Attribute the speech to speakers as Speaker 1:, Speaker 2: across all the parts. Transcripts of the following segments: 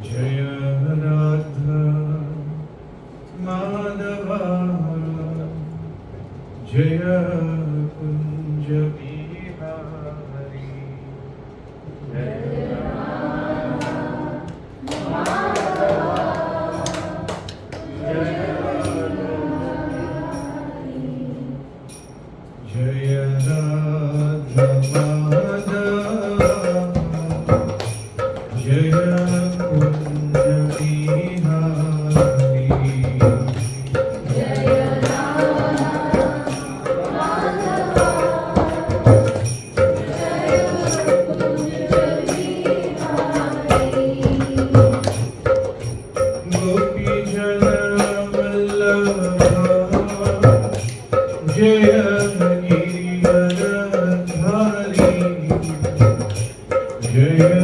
Speaker 1: जय राधा माधवा जय कुंज बिहारी जय राधा माधवा जय कुंज बिहारी गोपी जन वल्लभा जय गिरिवरधारी जय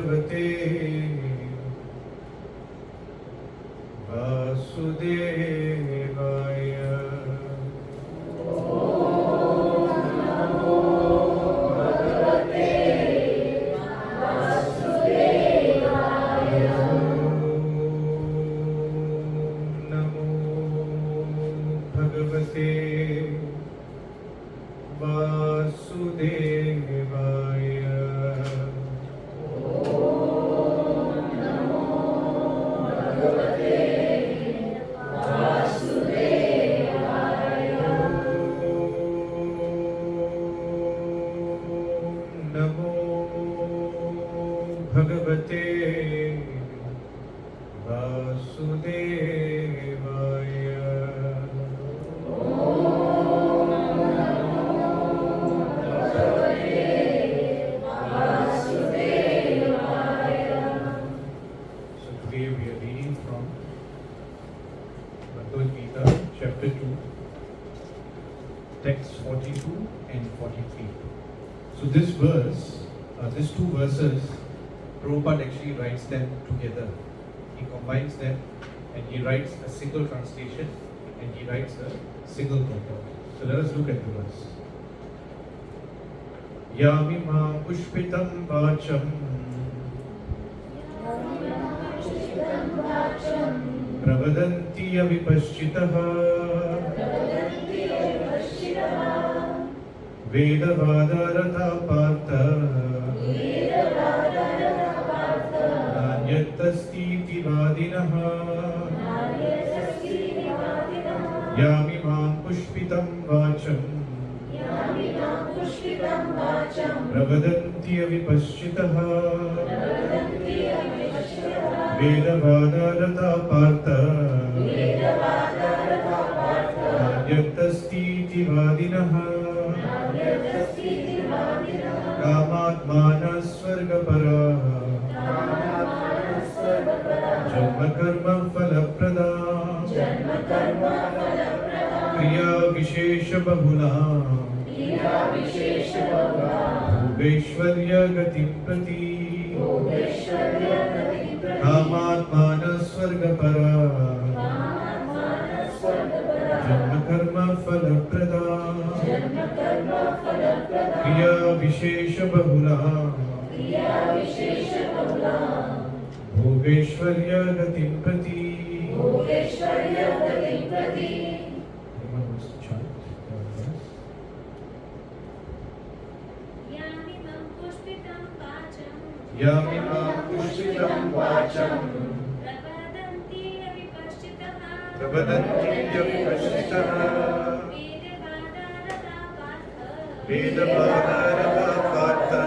Speaker 1: भगवते वासुदेवाय। So this verse, these two verses, Prabhupada actually writes them together. He combines them and he writes a single translation and he writes a single purport. So let us look at the verse. Yamima pushpitam vacham pravadanti avipashchitaha Vedavadarata partha Nanyatastiti vadinaha Yamimam pushpitam vacham Pravadanti avipashchitaha Vedavadarata partha Nanyatastiti vadinaha Kamatmana swargapara Janma karma phala Kriya vishesha bahula Bhuveshwarya gatim prati Kamatmana swargapara Janma karma phala Kriya vishesha bahula Bhuveshwarya gatim prati. Anyone wants to chant? Yamimam pushpitam vacham Pravadanti avipashchitaha Vedavadarata partha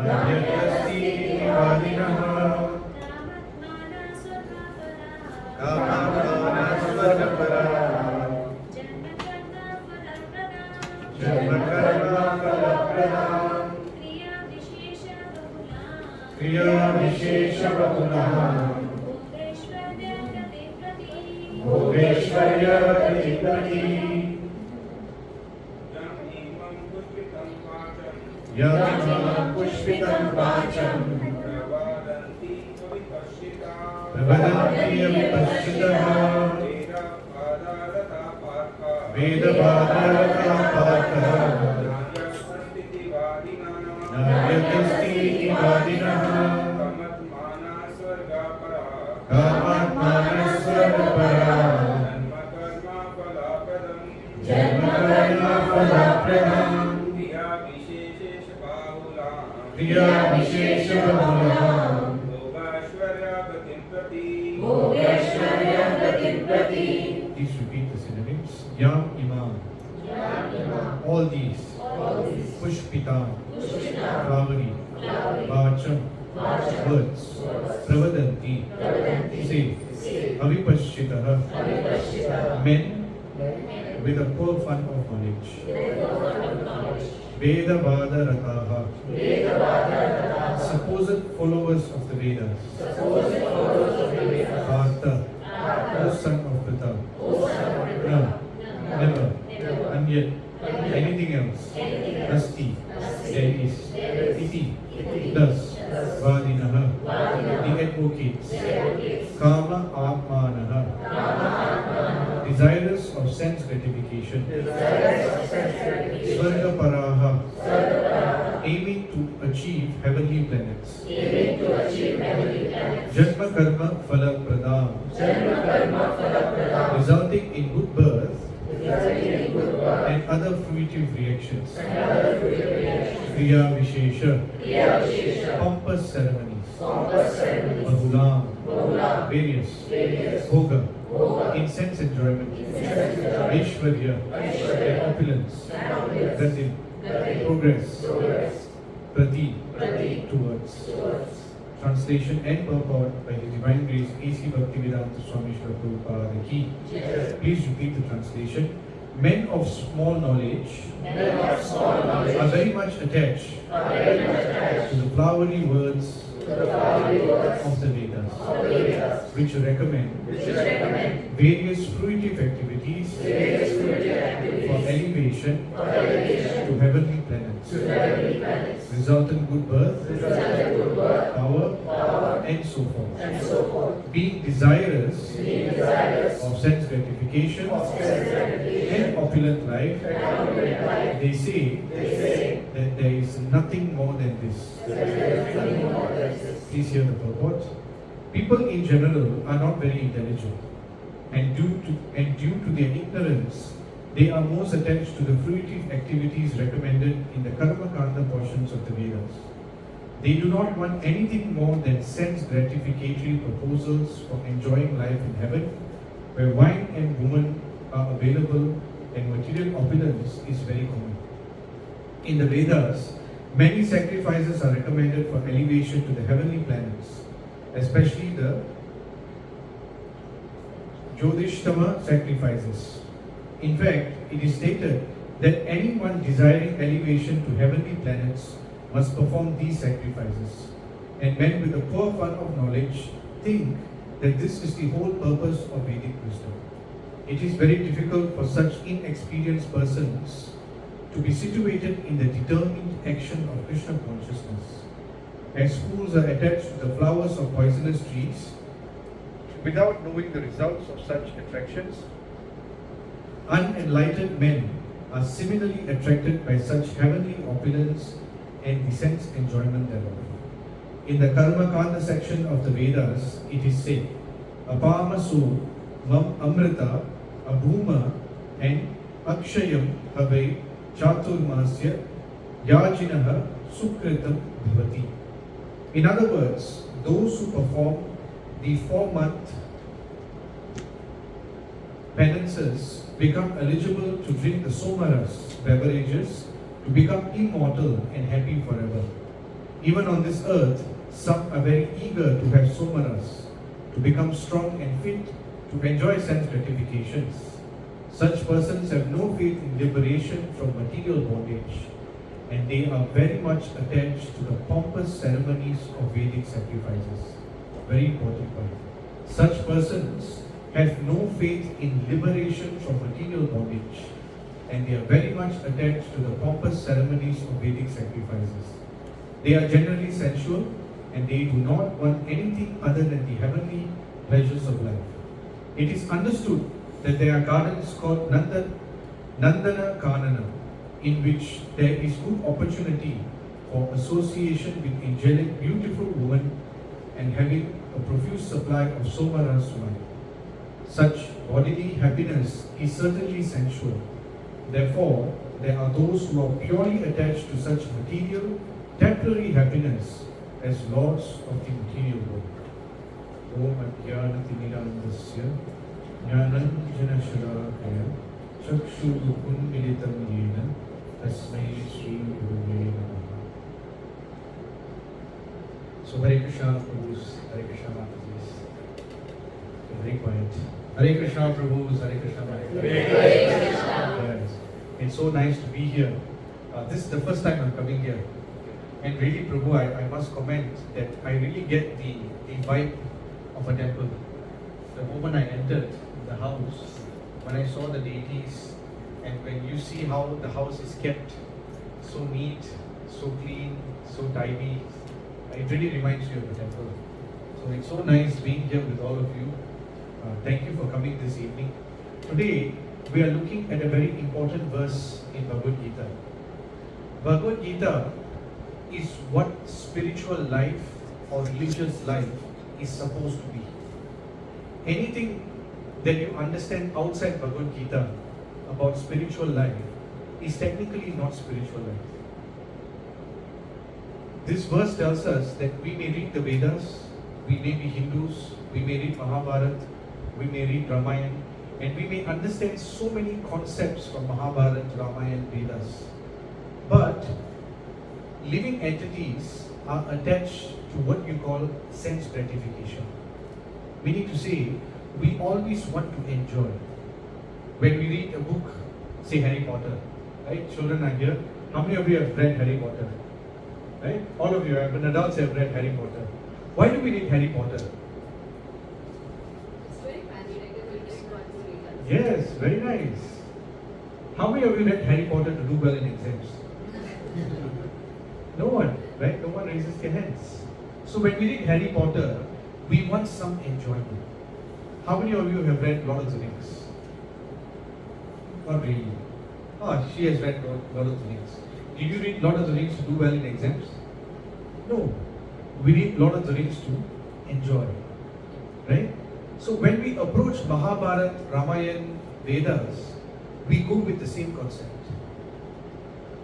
Speaker 1: Nanyatastiti vadinaha Kamatmana swargapara Janma karma phala Kriya vishesha bahula Bhuveshwarya gatim prati Yamimam pushpitam vacham Pravadanti avipashchitaha Vedavadarata partha Nanyatastiti vadinaha Kamatmana swargapara Janma karma phala Kriya vishesha bahula Please repeat the synonyms. Yam imam. All these. Pushpitam. Flowery. Vacham. Words. Pravadanti. Say. Avipashchitaha. Men with a poor fund of knowledge. Vedavadarataha. Supposed followers of the Vedas. Partha. O son of Pritha. No. Never. And yet. Anything else. Asti. There is. Iti. Thus. Vadinaha. The advocates. Kama atmanaha. Desirous of sense gratification. Swargaparaha. Aiming to achieve heavenly planets. Janma karma phala pradam. Resulting in good birth and other fruitive reactions. Kriya vishesha. Pompous ceremonies. Bahulam. Various. Bhoga. Incense enjoyment. Aishwarya. Opulence. Gatim. Progress. Prati. Towards. Translation and purport by His Divine Grace A.C. Bhaktivedanta Swami Srila Prabhupada Ki. Please repeat the translation. Men of small knowledge are very much attached to the flowery words of the Vedas, which recommend various fruitive activities for elevation to heavenly planets, resultant good birth, power, and so forth. Being desirous of sense gratification and opulent life, they say that there is nothing more than this. Please hear the purport. People in general are not very intelligent, and due to their ignorance, they are most attached to the fruitive activities recommended in the Karma Kanda portions of the Vedas. They do not want anything more than sense gratificatory proposals for enjoying life in heaven, where wine and women are available and material opulence is very common. In the Vedas, many sacrifices are recommended for elevation to the heavenly planets, especially the Jyotishtama sacrifices. In fact, it is stated that anyone desiring elevation to heavenly planets must perform these sacrifices. And men with a poor fund of knowledge think that this is the whole purpose of Vedic wisdom. It is very difficult for such inexperienced persons to be situated in the determined action of Krishna consciousness. As fools are attached to the flowers of poisonous trees without knowing the results of such attractions, unenlightened men are similarly attracted by such heavenly opulence and the sense enjoyment thereof. In the Karma Kanda section of the Vedas, it is said, Apamasu, Mam Amrita, Abhuma, and Akshayam Have Chaturmasya Yajinaha Sukritam Bhavati. In other words, those who perform the 4-month penances become eligible to drink the somaras beverages to become immortal and happy forever. Even on this earth, some are very eager to have somaras, to become strong and fit, to enjoy sense gratifications. Such persons have no faith in liberation from material bondage, and they are very much attached to the pompous ceremonies of Vedic sacrifices. Very important point. Such persons have no faith in liberation from material bondage, and they are very much attached to the pompous ceremonies of Vedic sacrifices. They are generally sensual, and they do not want anything other than the heavenly pleasures of life. It is understood that there are gardens called Nandana Kanana, in which there is good opportunity for association with angelic, beautiful women and having a profuse supply of somaras wine. Such bodily happiness is certainly sensual. Therefore, there are those who are purely attached to such material, temporary happiness as lords of the material world. Om Ajnanatinirandasya Jnananjana Shalakaya Chakshuru Unmilitam Yena Tasmai Shri Gurave Namaha. So Hare Krishna Prabhus, Hare Krishna Mataji's. Very quiet. Hare Krishna Prabhus, Hare Krishna Mataji's. Yes. It's so nice to be here. This is the first time I'm coming here. And really, Prabhu, I must comment that I really get the vibe of a temple. The moment I entered the house, when I saw the deities, and when you see how the house is kept so neat, so clean, so tidy, it really reminds you of the temple. So it's so nice being here with all of you. Thank you for coming this evening. Today, we are looking at a very important verse in Bhagavad Gita. Bhagavad Gita is what spiritual life or religious life is supposed to be. Anything that you understand outside Bhagavad Gita about spiritual life is technically not spiritual life. This verse tells us that we may read the Vedas, we may be Hindus, we may read Mahabharata, we may read Ramayana, and we may understand so many concepts from Mahabharata, Ramayana, Vedas. But living entities are attached to what you call sense gratification. Meaning to say, we always want to enjoy. When we read a book, say Harry Potter, right? Children are here. How many of you have read Harry Potter? Right? All of you, even adults, have read Harry Potter. Why do we need Harry Potter?
Speaker 2: It's very fancy, like the filtering ones.
Speaker 1: Yes, very nice. How many of you read Harry Potter to do well in exams? No one, right? No one raises their hands. So when we read Harry Potter, we want some enjoyment. How many of you have read Lord of the Rings? Not really. Oh, she has read Lord of the Rings. Did you read Lord of the Rings to do well in exams? No. We read Lord of the Rings to enjoy. Right? So when we approach Mahabharata, Ramayana, Vedas, we go with the same concept.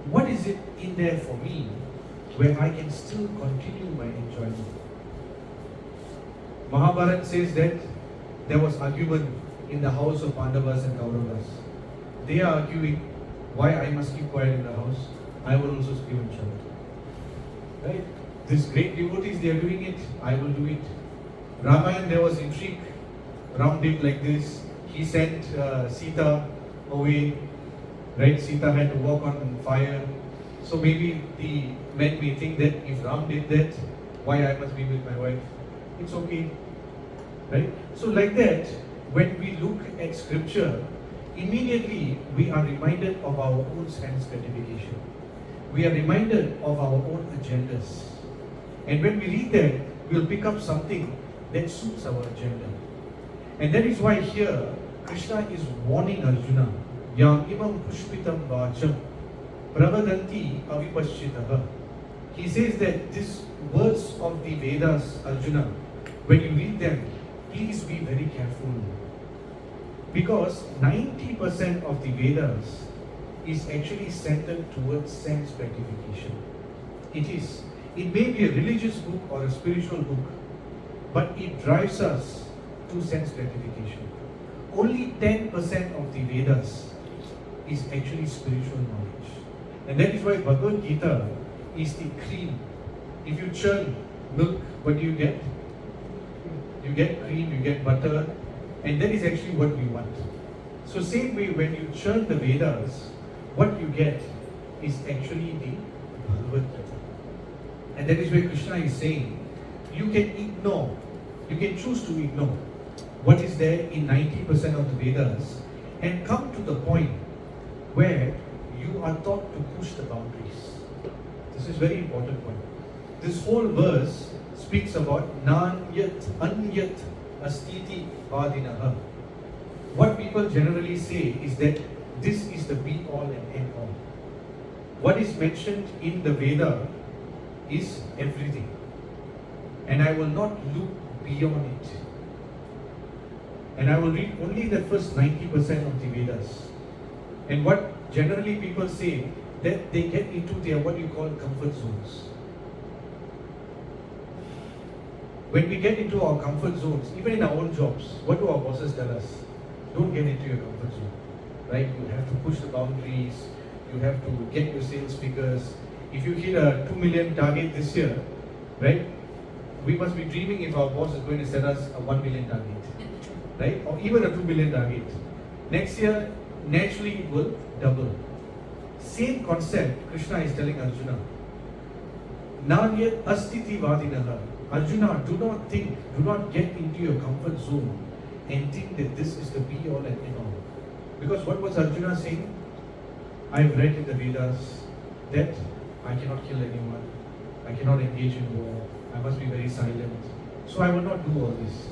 Speaker 1: What is it in there for me where I can still continue my enjoyment? Mahabharata says that there was argument in the house of Pandavas and Kauravas. They are arguing why I must keep quiet in the house. I will also scream and shout. Right? These great devotees, they are doing it. I will do it. Ramayana, there was intrigue around him like this. He sent Sita away. Right? Sita had to walk on fire. So maybe the men may think that if Ram did that, why I must be with my wife? It's okay. Right? So like that, when we look at scripture, immediately we are reminded of our own sense gratification. We are reminded of our own agendas. And when we read that, we'll pick up something that suits our agenda. And that is why here, Krishna is warning Arjuna, Yam imam pushpitam vacham pravadanti avipaschitaha. He says that these words of the Vedas, Arjuna, when you read them, please be very careful. Because 90% of the Vedas is actually centered towards sense gratification. It is. It may be a religious book or a spiritual book, but it drives us to sense gratification. Only 10% of the Vedas is actually spiritual knowledge. And that is why Bhagavad Gita is the cream. If you churn milk, what do you get? You get cream, you get butter, and that is actually what we want. So same way, when you churn the Vedas, what you get is actually the Bhagavad Gita. And that is where Krishna is saying, you can ignore, you can choose to ignore what is there in 90% of the Vedas and come to the point where you are taught to push the boundaries. This is very important point. This whole verse speaks about Nanyat Anyat Astiti Vadinaha. What people generally say is that this is the be all and end all. What is mentioned in the Veda is everything. And I will not look beyond it. And I will read only the first 90% of the Vedas. And what generally people say, that they get into their what you call comfort zones. When we get into our comfort zones, even in our own jobs, what do our bosses tell us? Don't get into your comfort zone. Right? You have to push the boundaries, you have to get your sales figures. If you hit a 2 million target this year, right? We must be dreaming if our boss is going to set us a 1 million target, right? Or even a 2 million target. Next year, naturally it will double. Same concept, Krishna is telling Arjuna. Nanyat astiti vadinaha. Arjuna, do not think, do not get into your comfort zone and think that this is the be all and end all. Because what was Arjuna saying? I've read in the Vedas that I cannot kill anyone, I cannot engage in war, I must be very silent. So I will not do all this.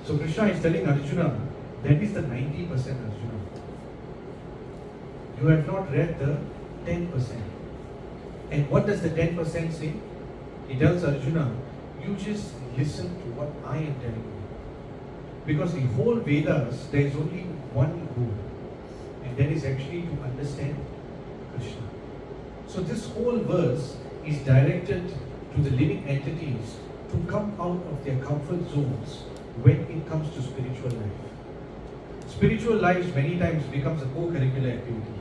Speaker 1: So Krishna is telling Arjuna, that is the 90% Arjuna. You have not read the 10%. And what does the 10% say? He tells Arjuna, you just listen to what I am telling you. Because the whole Vedas, there is only one goal. And that is actually to understand Krishna. So this whole verse is directed to the living entities to come out of their comfort zones when it comes to spiritual life. Spiritual life many times becomes a co-curricular activity.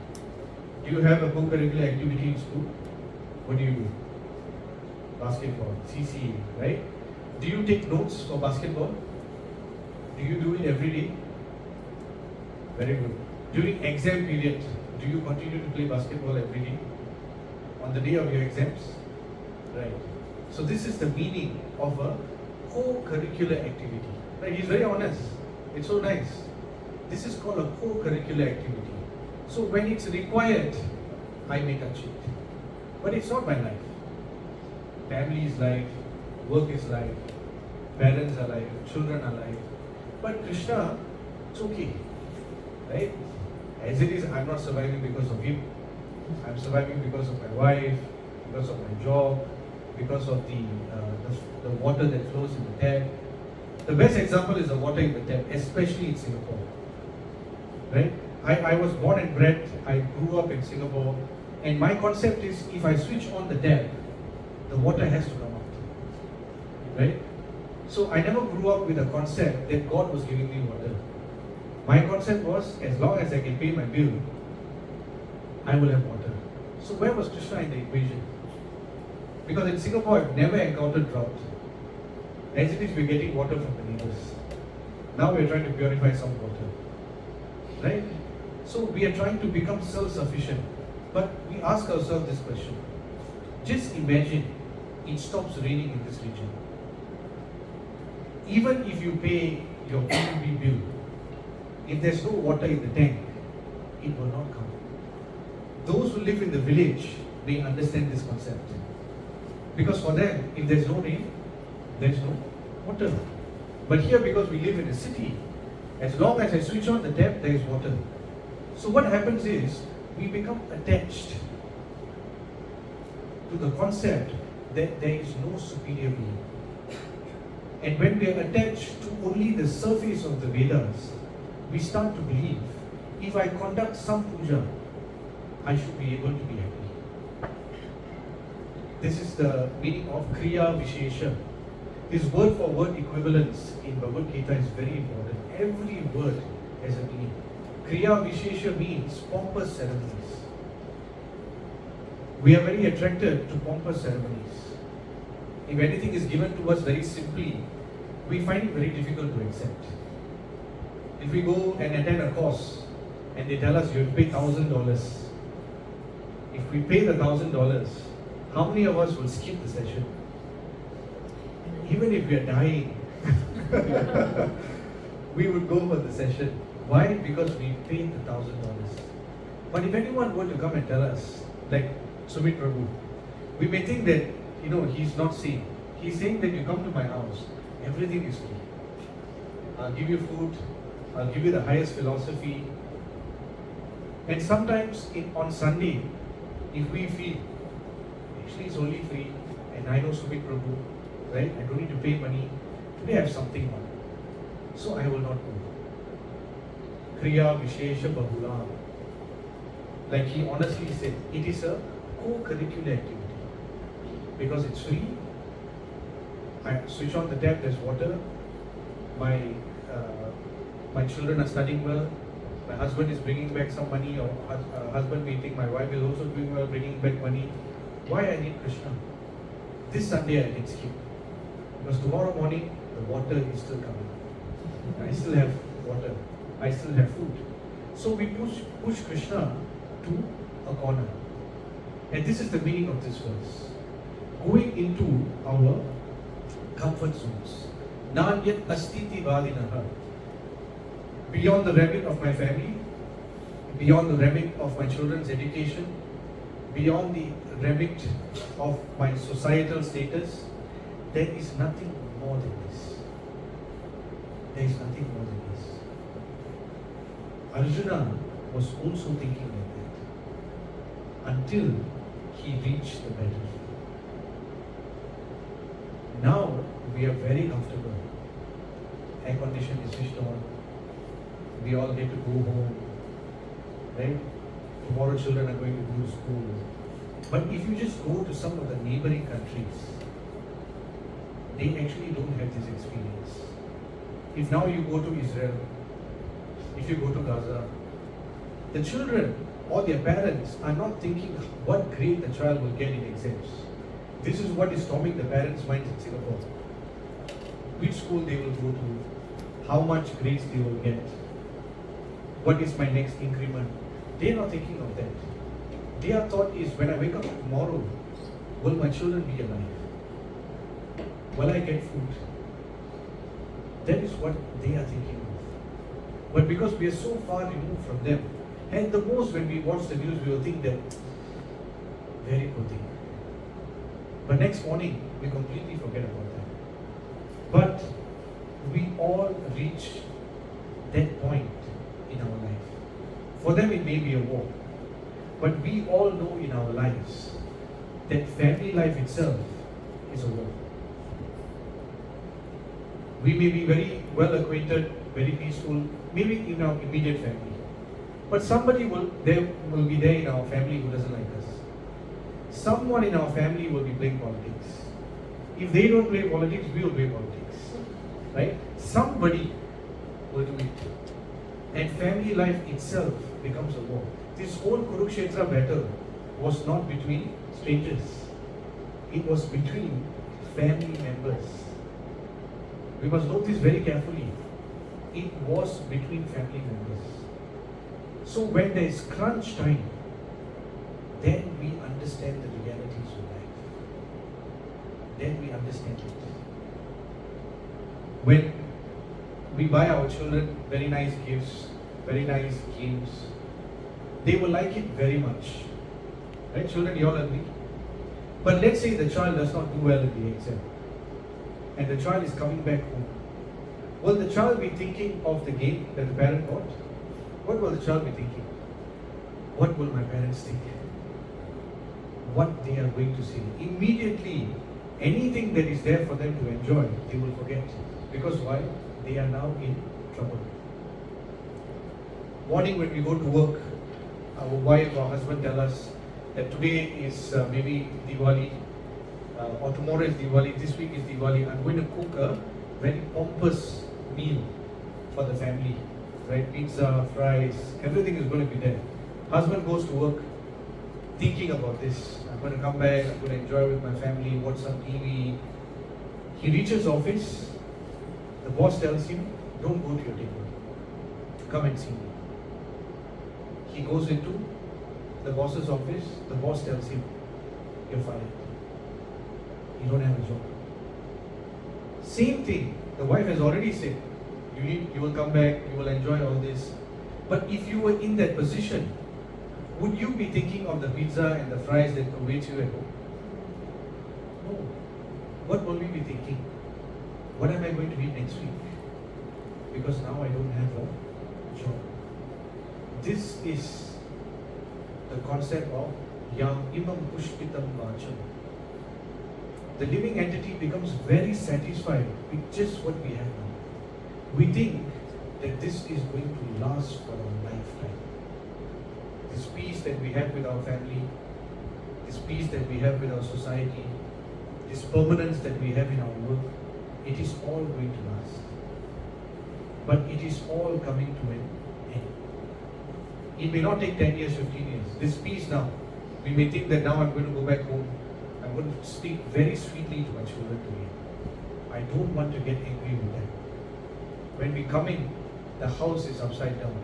Speaker 1: Do you have a co-curricular activity in school? What do you do? Basketball, CCA, right? Do you take notes for basketball? Do you do it every day? Very good. During exam period, do you continue to play basketball every day? On the day of your exams? Right. So this is the meaning of a co-curricular activity. Right? He's very honest. It's so nice. This is called a co-curricular activity. So when it's required, I may touch it. But it's not my life. Family is life, work is life, parents are life, children are life. But Krishna, it's okay. Right? As it is, I'm not surviving because of him. I'm surviving because of my wife, because of my job, because of the water that flows in the tap. The best example is the water in the tap, especially in Singapore. Right? I was born and bred, I grew up in Singapore, and my concept is if I switch on the tap, the water has to come out. Right? So I never grew up with a concept that God was giving me water. My concept was as long as I can pay my bill, I will have water. So where was Krishna in the equation? Because in Singapore I've never encountered drought. As it is, we're getting water from the neighbors. Now we're trying to purify some water. Right? So we are trying to become self-sufficient. But we ask ourselves this question. Just imagine it stops raining in this region. Even if you pay your PUB bill, if there's no water in the tank, it will not come. Those who live in the village may understand this concept. Because for them, if there's no rain, there's no water. But here, because we live in a city, as long as I switch on the tap, there is water. So what happens is, we become attached to the concept that there is no superior being. And when we are attached to only the surface of the Vedas, we start to believe, if I conduct some puja, I should be able to be happy. This is the meaning of Kriya Vishesha. This word for word equivalence in Bhagavad Gita is very important. Every word has a meaning. Kriya Vishesha means pompous ceremonies. We are very attracted to pompous ceremonies. If anything is given to us very simply, we find it very difficult to accept. If we go and attend a course and they tell us you have to pay $1,000, if we pay the $1,000, how many of us will skip the session? Even if we are dying, we would go for the session. Why? Because we paid the $1,000. But if anyone were to come and tell us, like Sumit Prabhu, we may think that, he's not saying. He's saying that you come to my house, everything is free. I'll give you food, I'll give you the highest philosophy. And sometimes on Sunday, if we feel, actually it's only free, and I know Sumit Prabhu, right? I don't need to pay money. Today I have something on. So I will not go. Kriya Vishesha Bahula. Like he honestly said, it is a co-curricular activity. Because it's free. I switch on the tap, there's water. My children are studying well. My husband is bringing back some money, or husband meeting. My wife is also doing well, bringing back money. Why I need Krishna? This Sunday I can skip. Because tomorrow morning, the water is still coming. I still have water. I still have food. So we push Krishna to a corner. And this is the meaning of this verse. Going into our comfort zones. Nanyat astiti vadinaha. Beyond the remit of my family, beyond the remit of my children's education, beyond the remit of my societal status, there is nothing more than this. There is nothing more than this. Arjuna was also thinking like that until he reached the battlefield. Now we are very comfortable. Air condition is switched on. We all get to go home. Right? Tomorrow children are going to go to school. But if you just go to some of the neighboring countries, they actually don't have this experience. If now you go to Israel, if you go to Gaza, the children or their parents are not thinking what grade the child will get in exams. This is what is storming the parents' minds in Singapore. Which school they will go to, how much grades they will get, what is my next increment. They are not thinking of that. Their thought is, when I wake up tomorrow, Will my children be alive? Will I get food? That is what they are thinking of. But because we are so far removed from them, and the most when we watch the news, we will think that very poor thing. But next morning, we completely forget about that. But we all reach that point in our life. For them, it may be a war. But we all know in our lives that family life itself is a war. We may be very well acquainted, very peaceful, maybe in our immediate family. But somebody will be there in our family who doesn't like us. Someone in our family will be playing politics. If they don't play politics, we will play politics. Right? Somebody will do it. And family life itself becomes a war. This whole Kurukshetra battle was not between strangers. It was between family members. We must note this very carefully. It was between family members. So when there is crunch time, then we understand the realities of life. Then we understand it. When we buy our children very nice gifts, very nice games, they will like it very much. Right, children, you all agree? But let's say the child does not do well in the exam, and the child is coming back home. Will the child be thinking of the game that the parent bought? What will the child be thinking? What will my parents think? What they are going to say? Immediately, anything that is there for them to enjoy, they will forget. Because why? They are now in trouble. Morning when we go to work, our wife or husband tell us that today is maybe Diwali, or tomorrow is Diwali, this week is Diwali. I'm going to cook a very pompous meal for the family. Right? Pizza, fries, everything is going to be there. Husband goes to work thinking about this. I'm going to come back, I'm going to enjoy with my family, watch some TV. He reaches office, the boss tells him, don't go to your table. Come and see me. He goes into the boss's office, the boss tells him, you're fired. You don't have a job. Same thing, the wife has already said, you will come back, you will enjoy all this. But if you were in that position, would you be thinking of the pizza and the fries that await you at home? No. What will we be thinking? What am I going to eat next week? Because now I don't have a job. This is the concept of Yam Imam Pushpitam Vacham. The living entity becomes very satisfied with just what we have now. We think that this is going to last for a lifetime. This peace that we have with our family, this peace that we have with our society, this permanence that we have in our work, it is all going to last. But it is all coming to an end. It may not take 10 years, 15 years. This peace now, we may think that now I'm going to go back home, I'm going to speak very sweetly to my children today. I don't want to get angry with them. When we come in, the house is upside down.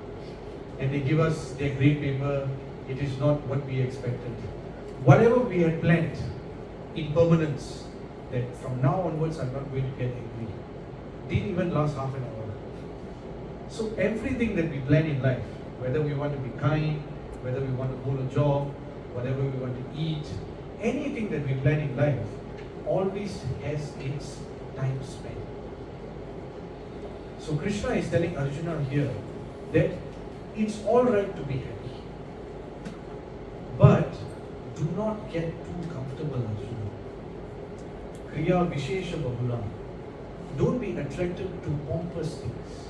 Speaker 1: And they give us their grade paper, it is not what we expected. Whatever we had planned in permanence, that from now onwards I'm not going to get angry, didn't even last half an hour. So everything that we plan in life, whether we want to be kind, whether we want to hold a job, whatever we want to eat, anything that we plan in life always has its time span. So Krishna is telling Arjuna here that it's alright to be happy. But do not get too comfortable, Arjuna. Kriya Vishesha Bahula. Don't be attracted to pompous things.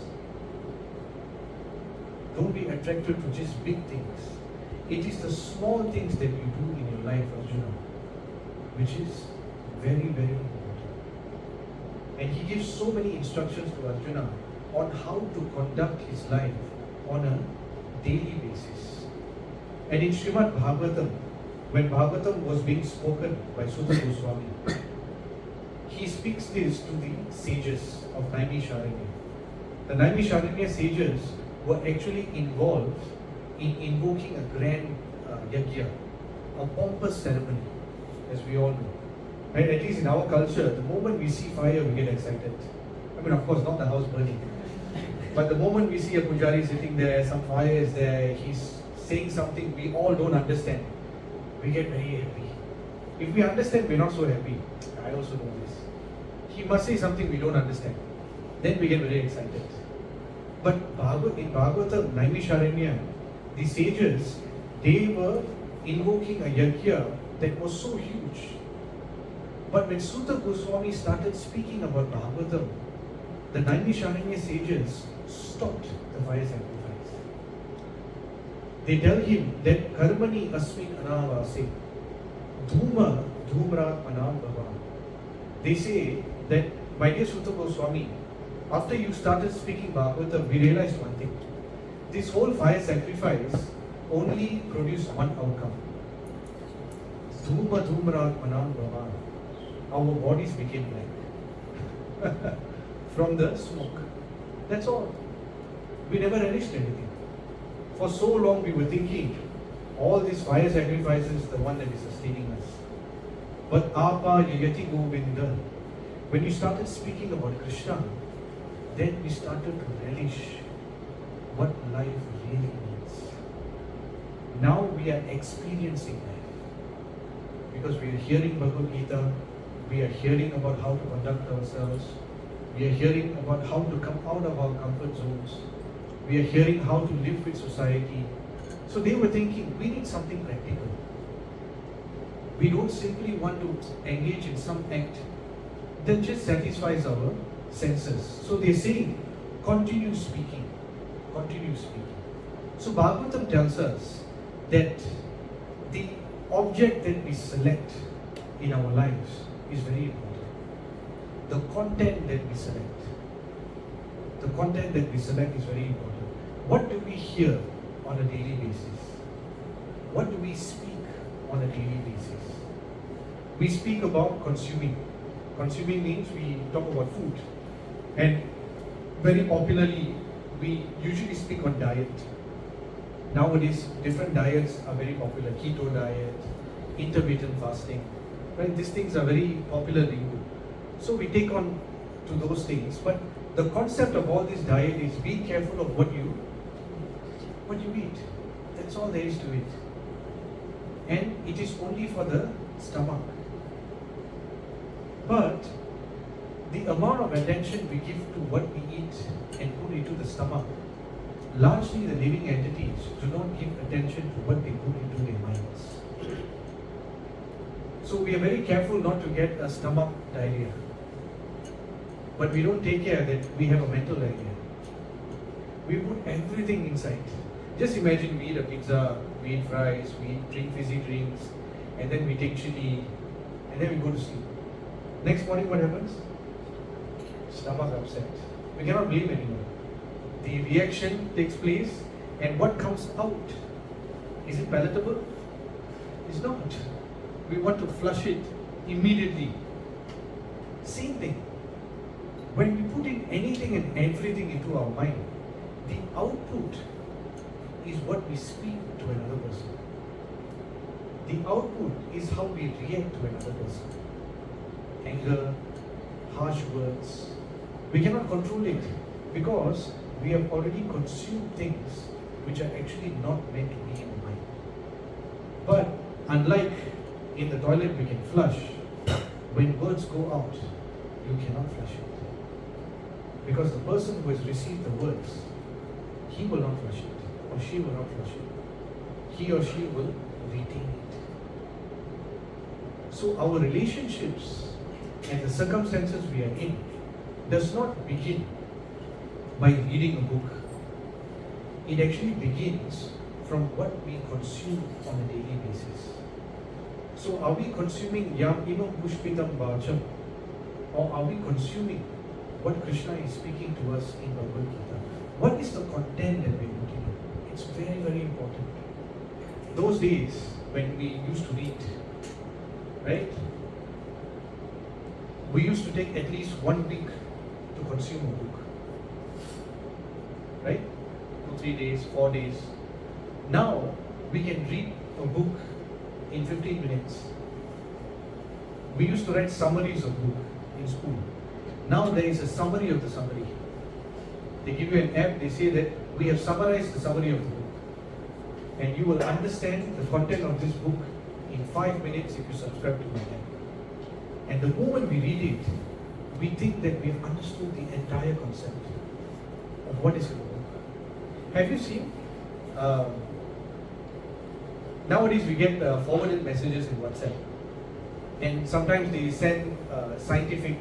Speaker 1: Don't be attracted to just big things. It is the small things that you do in your life, Arjuna, which is very, very important. And he gives so many instructions to Arjuna on how to conduct his life on a daily basis. And in Srimad Bhagavatam, when Bhagavatam was being spoken by Sutta Goswami, he speaks this to the sages of Naimisharanya. The Naimisharanya sages were actually involved in invoking a grand yajna, a pompous ceremony. as we all know. Right? At least in our culture, the moment we see fire, we get excited. I mean, of course, not the house burning. But the moment we see a pujari sitting there, some fire is there, he's saying something we all don't understand, we get very happy. If we understand, we're not so happy. I also know this. He must say something we don't understand. Then we get very excited. But in Bhagavatam, Naimisharanya, the sages, they were invoking a yajna that was so huge. But when Sutta Goswami started speaking about Bhagavatam, the Naimisharanya sages stopped the fire sacrifice. They tell him that Karmani Asmin Anavase, Dhuma Dhumra Manam Bhava. They say that, my dear Sutta Goswami, after you started speaking Bhagavatam, we realized one thing. This whole fire sacrifice only produced one outcome. Dhuma Dhumra Manam Bhava. Our bodies became black from the smoke. That's all. We never relished anything. For so long we were thinking, all these fire sacrifices, the one that is sustaining us. But Apa Yayati Govinda, when we started speaking about Krishna, then we started to relish what life really means. Now we are experiencing life. Because we are hearing Bhagavad Gita, we are hearing about how to conduct ourselves, we are hearing about how to come out of our comfort zones, we are hearing how to live with society. So they were thinking, we need something practical. We don't simply want to engage in some act that just satisfies our senses. So they're saying, continue speaking, continue speaking. So Bhagavatam tells us that the object that we select in our lives is very important. The content that we select. The content that we select is very important. What do we hear on a daily basis? What do we speak on a daily basis? We speak about consuming. Consuming means we talk about food. And very popularly, we usually speak on diet. Nowadays, different diets are very popular. Keto diet, intermittent fasting. Right? These things are very popular in Hindu. So we take on to those things. But the concept of all this diet is be careful of what you eat. That's all there is to it. And it is only for the stomach. But the amount of attention we give to what we eat and put into the stomach, largely the living entities do not give attention to what they put into their minds. So we are very careful not to get a stomach diarrhea. But we don't take care that we have a mental diarrhea. We put everything inside. Just imagine we eat a pizza, we eat fries, we drink fizzy drinks, and then we take chili, and then we go to sleep. Next morning what happens? Stomach upset. We cannot blame anyone. The reaction takes place, and what comes out? Is it palatable? It's not. We want to flush it immediately. Same thing. When we put in anything and everything into our mind, the output is what we speak to another person. The output is how we react to another person. Anger, harsh words. We cannot control it because we have already consumed things which are actually not meant to be in the mind. But unlike in the toilet we can flush, when words go out, you cannot flush it. Because the person who has received the words, he will not flush it, or she will not flush it. He or she will retain it. So our relationships and the circumstances we are in does not begin by reading a book. It actually begins from what we consume on a daily basis. So are we consuming yam imam pushpitam bhajam, or are we consuming what Krishna is speaking to us in Bhagavad Gita? What is the content that we're looking at? It's very, very important. Those days when we used to read, right? We used to take at least 1 week to consume a book. Right? 2, 3 days, 4 days. Now we can read a book in 15 minutes. We used to write summaries of book in school. Now there is a summary of the summary. They give you an app, they say that we have summarized the summary of the book. And you will understand the content of this book in 5 minutes if you subscribe to my app. And the moment we read it, we think that we have understood the entire concept of what is in the book. Have you seen? Nowadays we get forwarded messages in WhatsApp. And sometimes they send scientific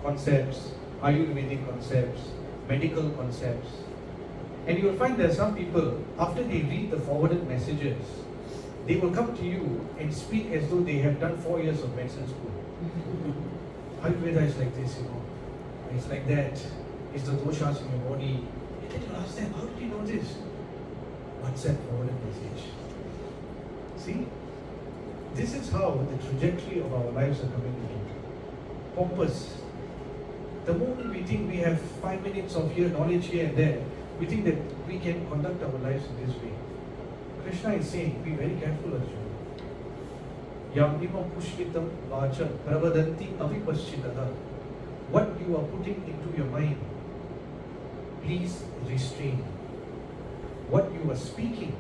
Speaker 1: concepts, Ayurvedic concepts, medical concepts. And you will find there are some people, after they read the forwarded messages, they will come to you and speak as though they have done 4 years of medicine school. Ayurveda is like this, it's like that. It's the doshas in your body. And then you ask them, how did you know this? WhatsApp forwarded message. See? This is how the trajectory of our lives are coming into. Pompous. The moment we think we have 5 minutes of knowledge here and there, we think that we can conduct our lives in this way. Krishna is saying, be very careful, Arjuna. Yamnima pushpitam vacha pravadanti avipaschitaha. What you are putting into your mind, please restrain. What you are speaking,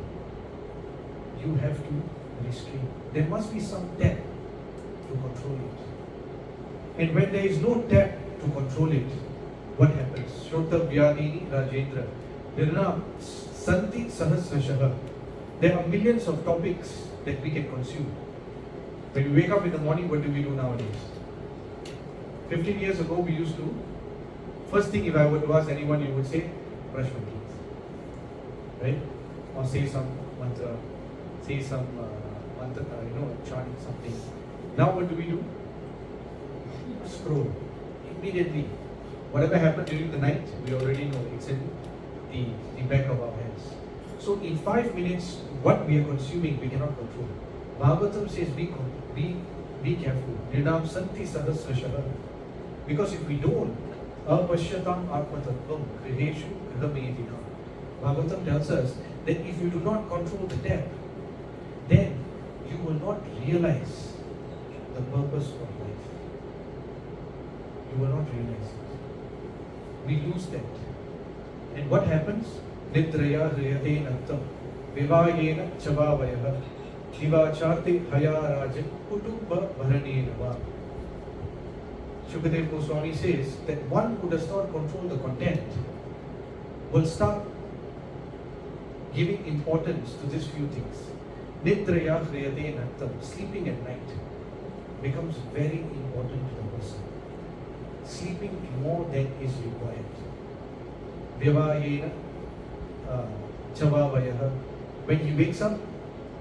Speaker 1: you have to restrain. There must be some tap to control it. And when there is no tap to control it, what happens? Shota Vyadini Rajendra. Nirna Santi Sahasrashaha. There are millions of topics that we can consume. When we wake up in the morning, what do we do nowadays? 15 years ago, we used to, first thing if I were to ask anyone, you would say, brush my teeth. Right? Or say some mantra, say some mantra, chant something. Now what do? Scroll. Immediately. Whatever happened during the night, we already know. It's in the back of our heads. So in 5 minutes, what we are consuming, we cannot control. Bhagavatam says, be careful. Nidam santi sahasrashaha. Because if we don't, apashyatam atmatattvam griheshu grihamedina. Bhagavatam tells us that if you do not control the depth, then you will not realize the purpose of life. You will not realize it. We lose that. And what happens? Nidraya hriyate nattam vivayena chavavayaha divacharte hayarajan kutumba bharanenava. Shukadev Goswami says that one who does not control the content will start giving importance to these few things. Nidraya hriyate nattam, sleeping at night, becomes very important to the person. Sleeping more than is required. Vyavayena chavavayaha. When he wakes up,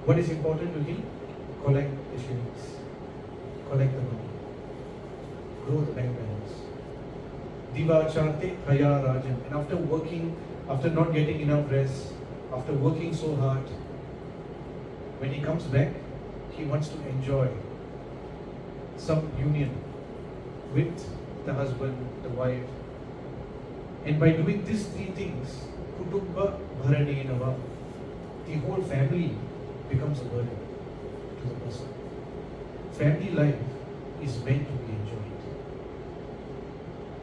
Speaker 1: what is important to him? Collect the shillings, collect the money, grow the bank balance. Divacharte haya rajan. And after working, after not getting enough rest, after working so hard, when he comes back, he wants to enjoy some union with the husband, the wife. And by doing these three things, kutumba bharanenava, the whole family becomes a burden to the person. Family life is meant to be enjoyed.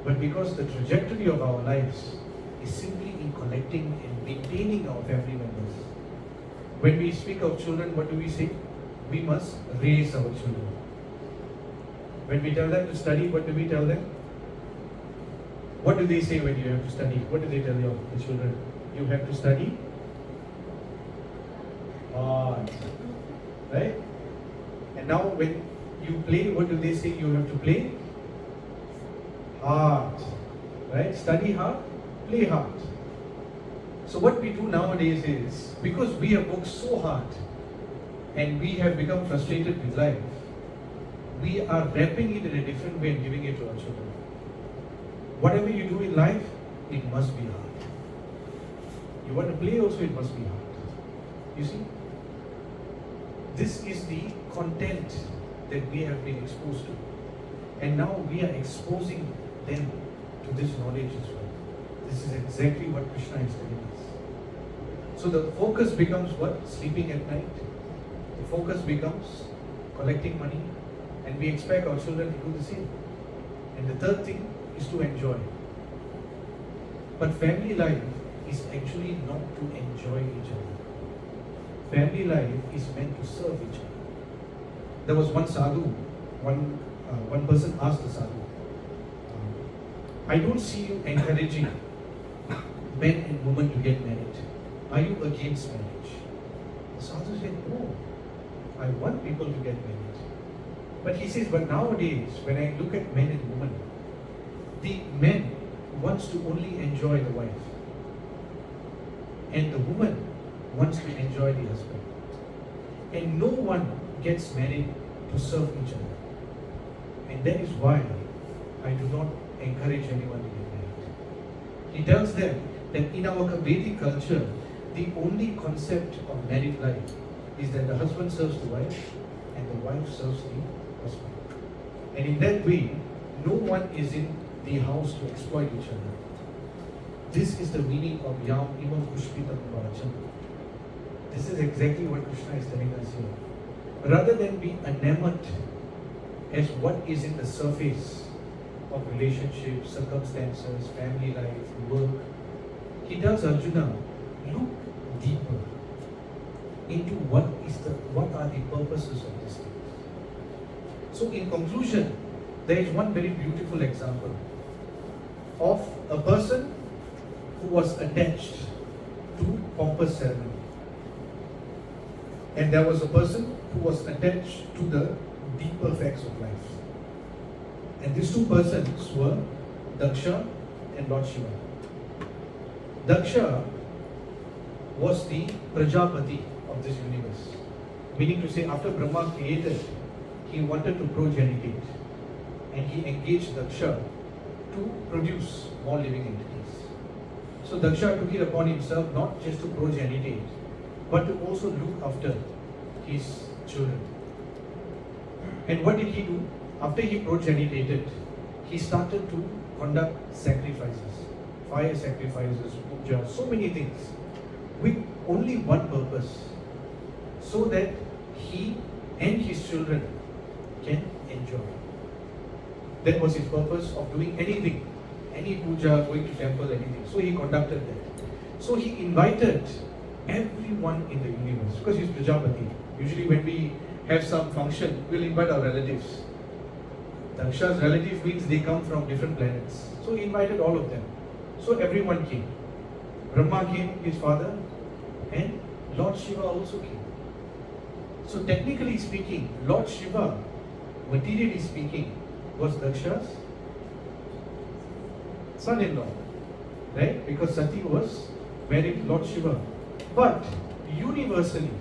Speaker 1: But because the trajectory of our lives is simply in collecting and maintaining our family members, when we speak of children, what do we say? We must raise our children. When we tell them to study, what do we tell them? What do they say when you have to study? What do they tell you, the children? You have to study hard. Right? And now when you play, what do they say? You have to play hard. Right? Study hard, play hard. So what we do nowadays is, because we have worked so hard and we have become frustrated with life, we are wrapping it in a different way and giving it to our children. Whatever you do in life, it must be hard. You want to play also, it must be hard. You see? This is the content that we have been exposed to. And now we are exposing them to this knowledge as well. This is exactly what Krishna is telling us. So the focus becomes what? Sleeping at night. The focus becomes collecting money. And we expect our children to do the same. And the third thing is to enjoy. But family life is actually not to enjoy each other. Family life is meant to serve each other. There was one sadhu, one person asked the sadhu, I don't see you encouraging men and women to get married. Are you against marriage? The sadhu said, no, I want people to get married. But he says, but nowadays, when I look at men and women, the man wants to only enjoy the wife. And the woman wants to enjoy the husband. And no one gets married to serve each other. And that is why I do not encourage anyone to get married. He tells them that in our Vedic culture, the only concept of married life is that the husband serves the wife and the wife serves the husband. And in that way, no one is in the house to exploit each other. This is the meaning of Yam Imam Pushpitam Vacham. This is exactly what Krishna is telling us here. Rather than be enamored as what is in the surface of relationships, circumstances, family life, work, he tells Arjuna, look deeper into what are the purposes of these things. So in conclusion, there is one very beautiful example of a person who was attached to pompous ceremony. And there was a person who was attached to the deeper facts of life. And these two persons were Daksha and Lord Shiva. Daksha was the Prajapati of this universe. Meaning to say, after Brahma created, he wanted to progenitate. And he engaged Daksha to produce more living entities. So Daksha took it upon himself not just to progenitate, but to also look after his children. And what did he do? After he progenitated, he started to conduct sacrifices, fire sacrifices, puja, so many things, with only one purpose, so that he and his children can enjoy. That was his purpose of doing anything, any puja, going to temple, anything. So he conducted that. So he invited everyone in the universe, because he's Prajapati. Usually when we have some function, we'll invite our relatives. Daksha's relative means they come from different planets. So he invited all of them. So everyone came. Brahma came, his father, and Lord Shiva also came. So technically speaking, Lord Shiva, materially speaking, was Daksha's son-in-law, right? Because Sati was married to Lord Shiva. But universally,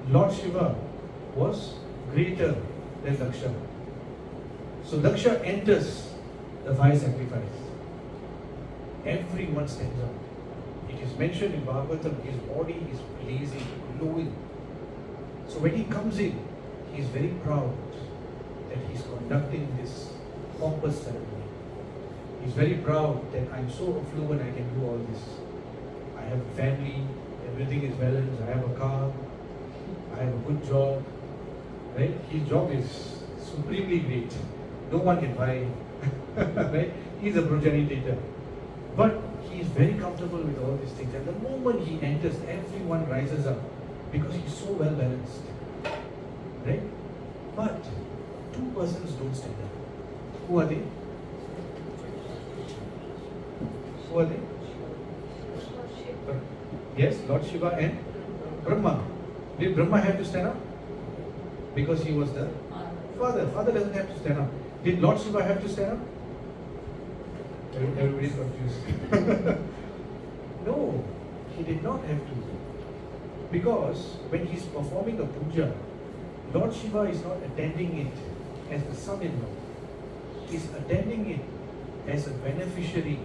Speaker 1: Lord Shiva was greater than Daksha. So Daksha enters the fire sacrifice. Everyone stands up. It is mentioned in Bhagavatam, his body is blazing, glowing. So when he comes in, he is very proud that he is conducting this pompous ceremony. He is very proud that I am so affluent, I can do all this. I have a family, everything is balanced, I have a car, I have a good job. Right? His job is supremely great. No one can buy. Right? He is a progenitator. But he is very comfortable with all these things. And the moment he enters, everyone rises up because he is so well balanced. Right? But two persons don't stand up. Who are they? Who are they? Yes, Lord Shiva and Brahma. Did Brahma have to stand up? Because he was the father. Father doesn't have to stand up. Did Lord Shiva have to stand up? Everybody's confused. No, he did not have to. Because when he's performing a puja, Lord Shiva is not attending it as the son-in-law. He's attending it as a beneficiary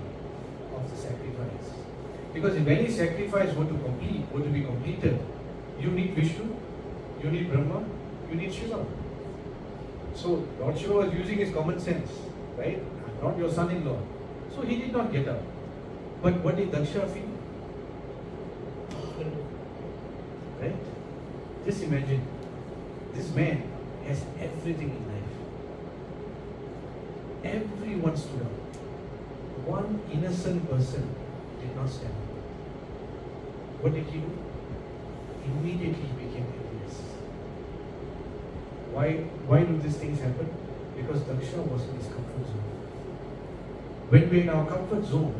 Speaker 1: of the sacrifice. Because if any sacrifice were to be completed, you need Vishnu, you need Brahma, you need Shiva. So Lord Shiva was using his common sense, right? I'm not your son-in-law. So he did not get up. But what did Daksha feel? Right? Just imagine, this man has everything in life. Everyone stood up. One innocent person did not stand up. What did he do? Immediately he became envious. Why do these things happen? Because Daksha was in his comfort zone. When we're in our comfort zone,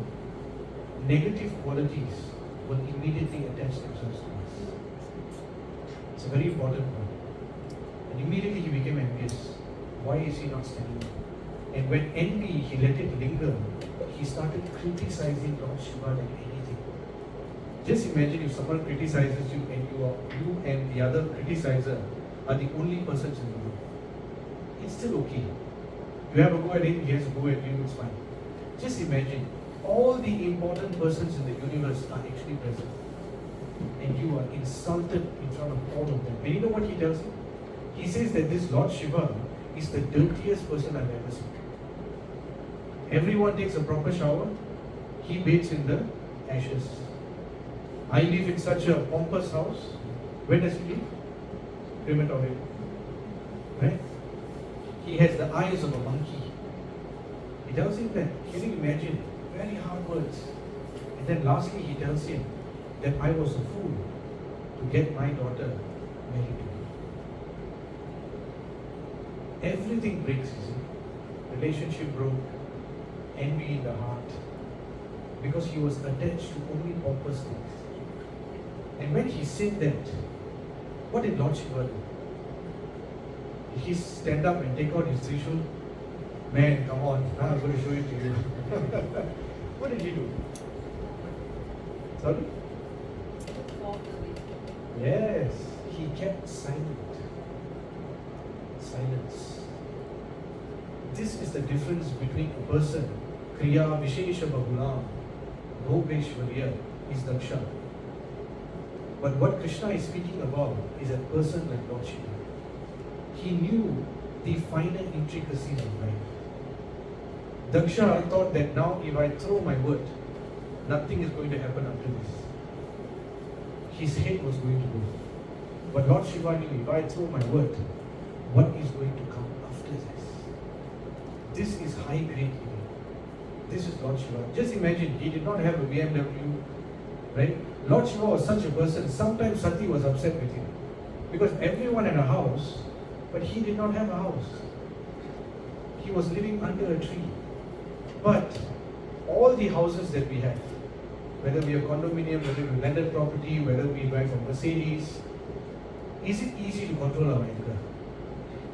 Speaker 1: negative qualities will immediately attach themselves to us. It's a very important point. And immediately he became envious. Why is he not standing up? And when envy, he let it linger, he started criticizing Lord Shiva like anything. Just imagine if someone criticizes you and you and the other criticizer are the only persons in the room. It's still okay. You have a go at him, he has a go at you, it's fine. Just imagine, all the important persons in the universe are actually present. And you are insulted in front of all of them. And you know what he tells you? He says that this Lord Shiva is the dirtiest person I've ever seen. Everyone takes a proper shower, he bathes in the ashes. I live in such a pompous house. Where does he live? Crematorium. Right? He has the eyes of a monkey. He tells him that. Can you imagine? Very hard words. And then lastly he tells him that I was a fool to get my daughter married to you. Everything breaks, you see. Relationship broke, envy in the heart, because he was attached to only pompous things. And when he said that, what did Lord Shiva do? Did he stand up and take out his Trishul? Man, come on, now I'm going to show it to you. What did he do? Sorry?
Speaker 2: Walked away.
Speaker 1: Yes, he kept silent. Silence. This is the difference between a person, Kriya Vishesha Bahulam, Bhogeshwarya, is Daksha. But what Krishna is speaking about is a person like Lord Shiva. He knew the finer intricacies of life. Daksha thought that now if I throw my word, nothing is going to happen after this. His head was going to go. But Lord Shiva knew, if I throw my word, what is going to come after this? This is high grade living. This is Lord Shiva. Just imagine, he did not have a BMW, right? Lord Shiva was such a person, sometimes Sati was upset with him. Because everyone had a house, but he did not have a house. He was living under a tree. But all the houses that we have, whether we have condominium, whether we landed property, whether we drive a Mercedes, is it easy to control our anger?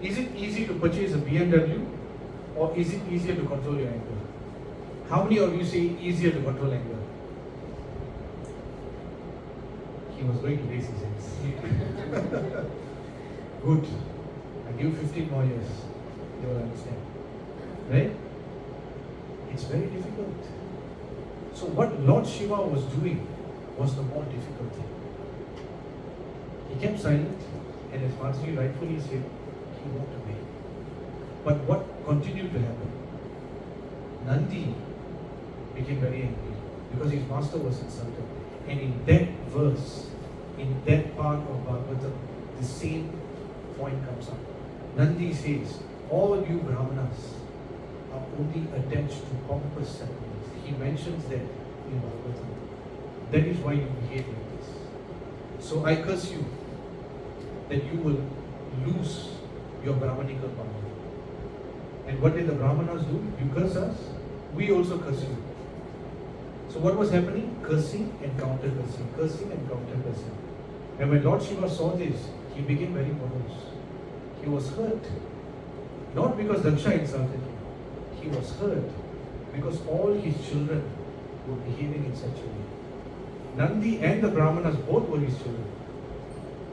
Speaker 1: Is it easy to purchase a BMW, or is it easier to control your anger? How many of you say easier to control anger? He was going to raise his hands. Good. I give you 15 more years. You will understand. Right? It's very difficult. So what Lord Shiva was doing was the more difficult thing. He kept silent, and as Mansi rightfully said, he walked away. But what continued to happen? Nandi became very angry because his master was insulted. And in that verse, in that part of Bhagavatam, the same point comes up. Nandi says, all you Brahmanas are only attached to pompous ceremonies. He mentions that in Bhagavatam. That is why you behave like this. So I curse you that you will lose your Brahmanical power. And what did the Brahmanas do? You curse us, we also curse you. So what was happening? Cursing and counter-cursing, cursing and counter-cursing. And when Lord Shiva saw this, he became very morose. He was hurt. Not because Daksha insulted him. He was hurt because all his children were behaving in such a way. Nandi and the Brahmanas both were his children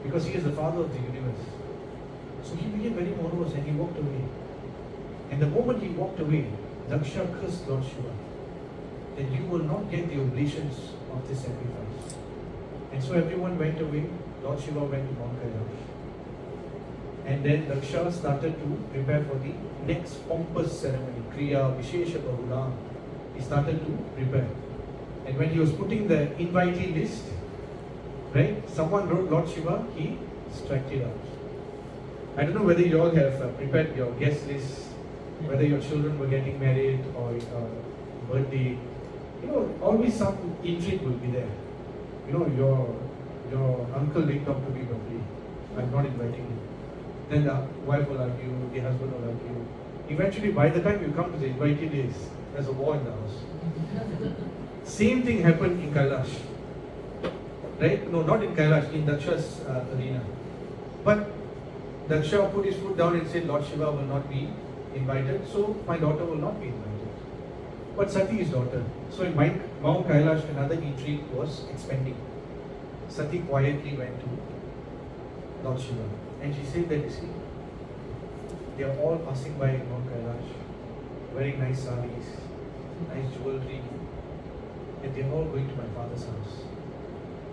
Speaker 1: because he is the father of the universe. So he became very morose and he walked away. And the moment he walked away, Daksha cursed Lord Shiva that you will not get the oblations of this sacrifice. And so everyone went away. Lord Shiva went to Mount Kailash. And then Daksha started to prepare for the next pompous ceremony, Kriya Vishesha Bahulam. He started to prepare. And when he was putting the invitee list, right, someone wrote Lord Shiva, he struck it out. I don't know whether you all have prepared your guest list whether your children were getting married or birthday, always some intrigue will be there. Your uncle didn't talk to me properly. I'm not inviting you. Then the wife will argue, the husband will argue. Eventually, by the time you come to the invitee days, there's a war in the house. Same thing happened in Kailash. Right? No, not in Kailash, in Daksha's arena. But Daksha put his foot down and said, Lord Shiva will not be invited, so my daughter will not be invited. But Sati is daughter. So in Mount Kailash, another intrigue was expanding. Sati quietly went to Lord Shiva. And she said that, you see, they are all passing by Mount Kailash, wearing nice saris, nice jewelry, and they are all going to my father's house.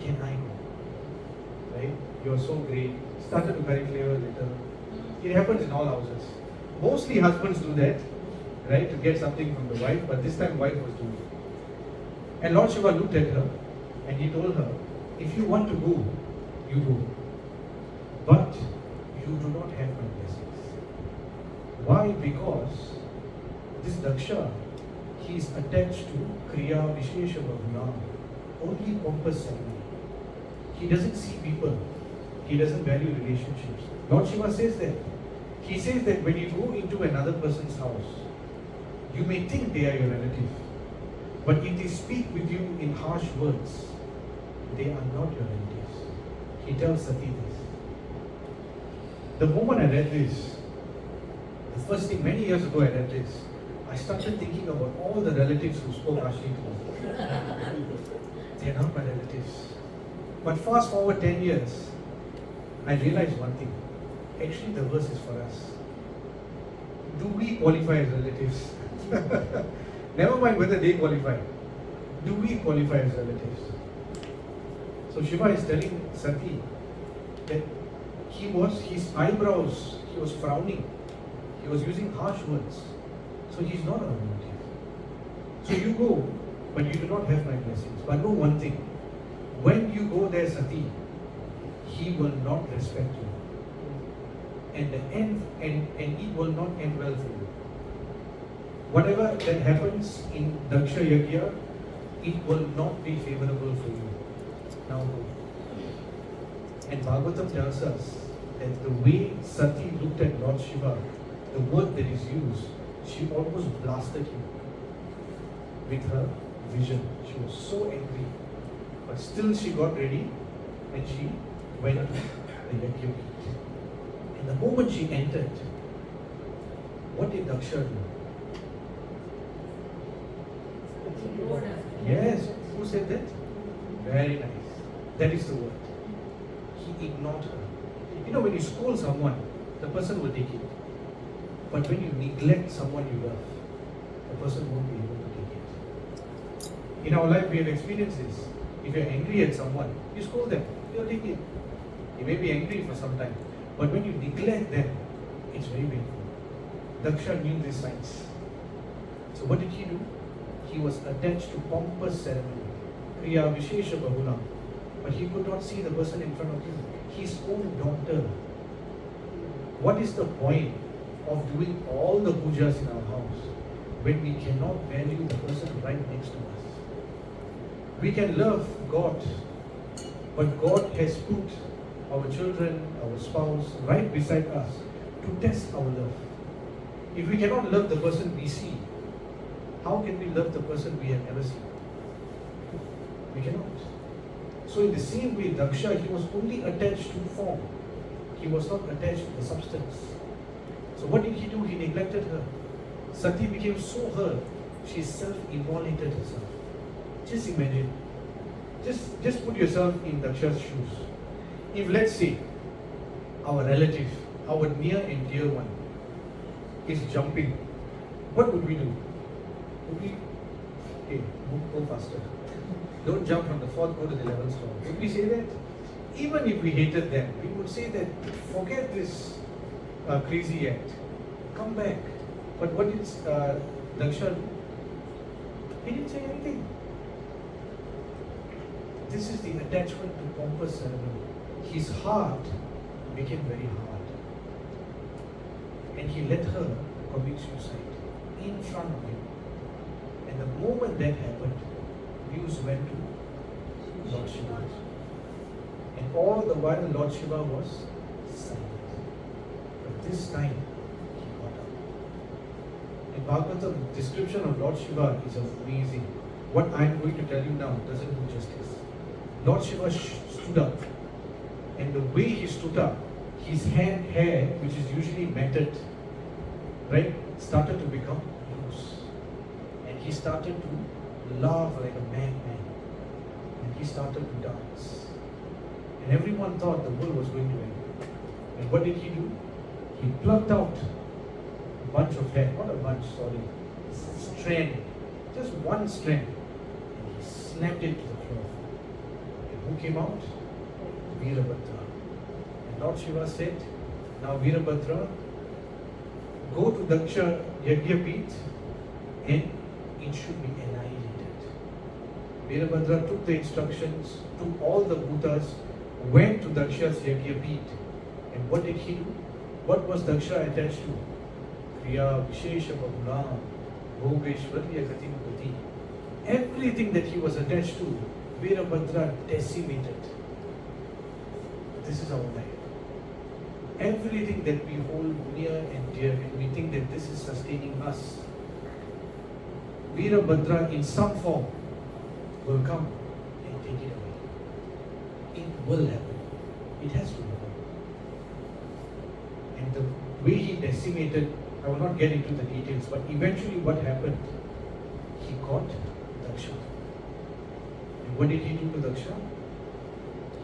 Speaker 1: Can I go? Right? You are so great. Started to very clear a little. It happens in all houses. Mostly husbands do that, right, to get something from the wife, but this time wife was doing it. And Lord Shiva looked at her and he told her, if you want to go, you go. But you do not have my blessings. Why? Because this Daksha, he is attached to Kriya Vishesha Bhavana, only pompous ceremony. He doesn't see people. He doesn't value relationships. Lord Shiva says that. He says that when you go into another person's house, you may think they are your relative. But if they speak with you in harsh words, they are not your relatives. He tells Sati this. The moment I read this, the first thing, many years ago I read this, I started thinking about all the relatives who spoke harshly to me. They are not my relatives. But fast forward 10 years, I realized one thing. Actually, the verse is for us. Do we qualify as relatives? Never mind whether they qualify. Do we qualify as relatives? So Shiva is telling Sati that his eyebrows, he was frowning. He was using harsh words. So he's not a relative. So you go, but you do not have my blessings. But know one thing. When you go there, Sati, he will not respect you. And it will not end well for you. Whatever that happens in Daksha Yajna, it will not be favorable for you. Now go. And Bhagavatam tells us that the way Sati looked at Lord Shiva, the word that is used, she almost blasted him with her vision. She was so angry. But still she got ready and she went to the Yajna. And the moment she entered, what did Daksha do? Yes, who said that? Very nice. That is the word. He ignored her. When you scold someone, the person will take it. But when you neglect someone you love, the person won't be able to take it. In our life, we have experienced this. If you're angry at someone, you scold them, they'll take it. You may be angry for some time, but when you neglect them, it's very painful. Daksha knew these signs. So what did he do? He was attached to pompous ceremony, Kriya Vishesha Bahuna, but he could not see the person in front of him, his own daughter. What is the point of doing all the pujas in our house when we cannot value the person right next to us? We can love God, but God has put our children, our spouse right beside us to test our love. If we cannot love the person we see, how can we love the person we have never seen? We cannot. So in the same way, Daksha, he was only attached to form. He was not attached to the substance. So what did he do? He neglected her. Sati became so hurt, she self-immolated herself. Just imagine. Just put yourself in Daksha's shoes. If let's say our relative, our near and dear one is jumping, what would we do? Would we, hey, go faster. Don't jump from the 4th, go to the 11th floor. Would we say that? Even if we hated them, we would say that, forget this crazy act. Come back. But what did Daksha do? He didn't say anything. This is the attachment to pompous ceremony. His heart became very hard. And he let her commit suicide in front of him. And the moment that happened, news went to Lord Shiva. And all the while Lord Shiva was silent. But this time, he got up. In Bhagavatam, the description of Lord Shiva is amazing. What I am going to tell you now doesn't do justice. Lord Shiva stood up. And the way he stood up, his hair, which is usually matted, right, started to become loose. And he started to laugh like a madman. And he started to dance. And everyone thought the world was going to end. And what did he do? He plucked out a bunch of hair, not a bunch, sorry, strand, just one strand. And he snapped it to the floor. And who came out? Virabhadra. And Lord Shiva said, now Virabhadra, go to Daksha Yajnapeeth and it should be annihilated. Virabhadra took the instructions, took all the bhutas, went to Daksha's Yajnapeeth. And what did he do? What was Daksha attached to? Kriya Vishesha Bahula Bhogeshwarya Gatim Gati. Everything that he was attached to, Virabhadra decimated. This is our life. Everything that we hold near and dear, and we think that this is sustaining us, Virabhadra in some form will come and take it away. It will happen. It has to happen. And the way he decimated, I will not get into the details, but eventually what happened? He caught Daksha. And what did he do to Daksha?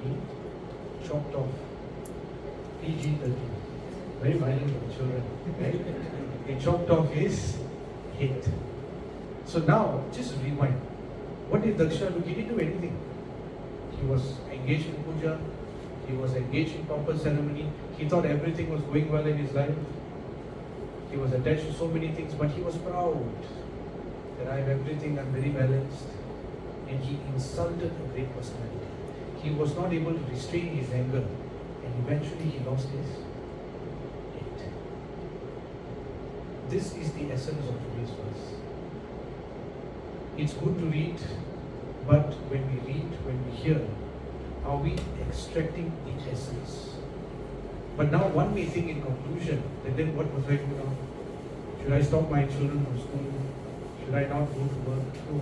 Speaker 1: He chopped off PG-13. Very violent for the children. Right? He chopped off his head. So now, just rewind. What did Daksha do? He didn't do anything. He was engaged in puja. He was engaged in proper ceremony. He thought everything was going well in his life. He was attached to so many things, but he was proud that I have everything, I'm very balanced. And he insulted a great personality. He was not able to restrain his anger, and eventually he lost his head. This is the essence of today's verse. It's good to read, but when we read, when we hear, are we extracting its essence? But now one may think in conclusion that then what was I do now? Should I stop my children from school? Should I not go to work? No.